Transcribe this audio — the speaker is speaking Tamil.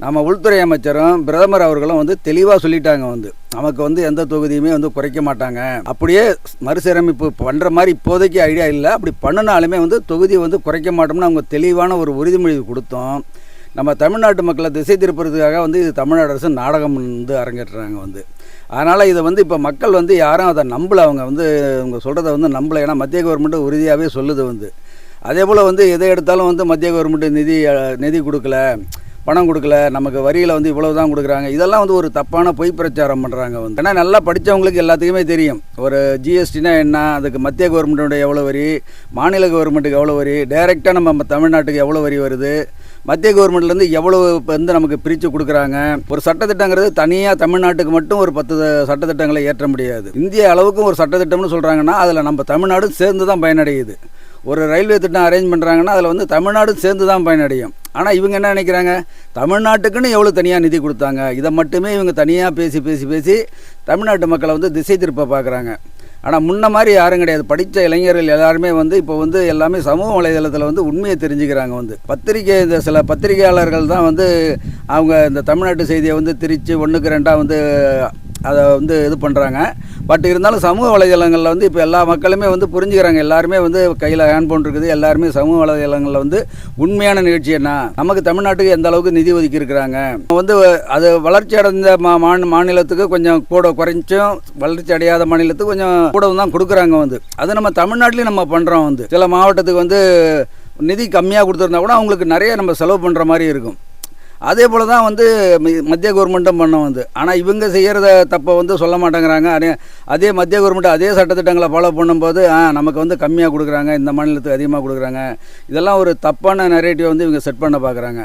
நம்ம உள்துறை அமைச்சரும் பிரதமர் அவர்களும் வந்து தெளிவாக சொல்லிட்டாங்க. நமக்கு எந்த தொகுதியுமே குறைக்க மாட்டாங்க. அப்படியே மறுசீரமைப்பு பண்ணுற மாதிரி இப்போதைக்கு ஐடியா இல்லை. அப்படி பண்ணினாலுமே தொகுதி குறைக்க மாட்டோம்னு அவங்க தெளிவான ஒரு உறுதிமொழி கொடுத்தோம். நம்ம தமிழ்நாட்டு மக்களை திசை திருப்புறதுக்காக இது தமிழ்நாடு அரசு நாடகம் அரங்கேற்றுறாங்க. அதனால் இதை இப்போ மக்கள் யாரும் அதை நம்பலை. அவங்க சொல்கிறத நம்பலை. ஏன்னா மத்திய கவர்மெண்ட்டு உறுதியாகவே சொல்லுது. அதே போல் எதை எடுத்தாலும் மத்திய கவர்மெண்ட்டு நிதி கொடுக்கல, பணம் கொடுக்கல, நமக்கு வரியில் இவ்வளவு தான் கொடுக்குறாங்க. இதெல்லாம் ஒரு தப்பான பொய் பிரச்சாரம் பண்ணுறாங்க. ஏன்னா நல்லா படித்தவங்களுக்கு எல்லாத்துக்குமே தெரியும். ஒரு ஜிஎஸ்டினா என்ன, அதுக்கு மத்திய கவர்மெண்ட்டுடைய எவ்வளோ வரி, மாநில கவர்மெண்ட்டுக்கு எவ்வளோ வரி, டைரெக்டாக நம்ம தமிழ்நாட்டுக்கு எவ்வளோ வரி வருது, மத்திய கவர்மெண்ட்லேருந்து எவ்வளோ நமக்கு பிரித்து கொடுக்குறாங்க. ஒரு சட்டத்திட்டங்கிறது தனியாக தமிழ்நாட்டுக்கு மட்டும் ஒரு 10 சட்டத்திட்டங்களை ஏற்ற முடியாது. இந்திய அளவுக்கும் ஒரு சட்டத்திட்டம்னு சொல்கிறாங்கன்னா அதில் நம்ம தமிழ்நாடும் சேர்ந்து தான் பயனடையுது. ஒரு ரயில்வே திட்டம் அரேஞ்ச் பண்ணுறாங்கன்னா அதில் தமிழ்நாடும் சேர்ந்து தான் பயனடையும். ஆனால் இவங்க என்ன நினைக்கிறாங்க, தமிழ்நாட்டுக்குன்னு எவ்வளோ தனியாக நிதி கொடுத்தாங்க, இதை மட்டுமே இவங்க தனியாக பேசி தமிழ்நாட்டு மக்களை திசை திருப்ப பார்க்குறாங்க. ஆனால் முன்ன மாதிரி யாரும் கிடையாது. படித்த இளைஞர்கள் எல்லாருமே இப்போ எல்லாமே சமூக வலைதளத்தில் உண்மையை தெரிஞ்சுக்கிறாங்க. இந்த சில பத்திரிகையாளர்கள் தான் அவங்க இந்த தமிழ்நாட்டு செய்தியை திரித்து 1க்கு 2 அதை இது பண்ணுறாங்க. பட் இருந்தாலும் சமூக வலைதளங்களில் இப்போ எல்லா மக்களுமே புரிஞ்சுக்கிறாங்க. எல்லாருமே கையில் ஹேண்ட்ஃபோன் இருக்குது. எல்லாருமே சமூக வலைதளங்களில் உண்மையான நிகழ்ச்சி என்ன, நமக்கு தமிழ்நாட்டுக்கு எந்த அளவுக்கு நிதி ஒதுக்கி இருக்கிறாங்க, அது வளர்ச்சி அடைந்த மாநிலத்துக்கு கொஞ்சம் கூட குறைச்சும், வளர்ச்சி அடையாத மாநிலத்துக்கு கொஞ்சம் கூட தான் கொடுக்குறாங்க. அது நம்ம தமிழ்நாட்டிலையும் நம்ம பண்ணுறோம். சில மாவட்டத்துக்கு நிதி கம்மியாக கொடுத்துருந்தா கூட அவங்களுக்கு நிறைய நம்ம செலவு பண்ணுற மாதிரி இருக்கும். அதே போல் தான் மத்திய கவர்மெண்ட்டும் பண்ணோம். ஆனால் இவங்க செய்கிறத தப்பை சொல்ல மாட்டேங்கிறாங்க. அதே மத்திய கவர்மெண்ட் அதே சட்டத்திட்டங்களை ஃபாலோ பண்ணும்போது நமக்கு கம்மியாக கொடுக்குறாங்க, இந்த மாநிலத்துக்கு அதிகமாக கொடுக்குறாங்க. இதெல்லாம் ஒரு தப்பான நரேட்டிவ் இவங்க செட் பண்ண பார்க்குறாங்க.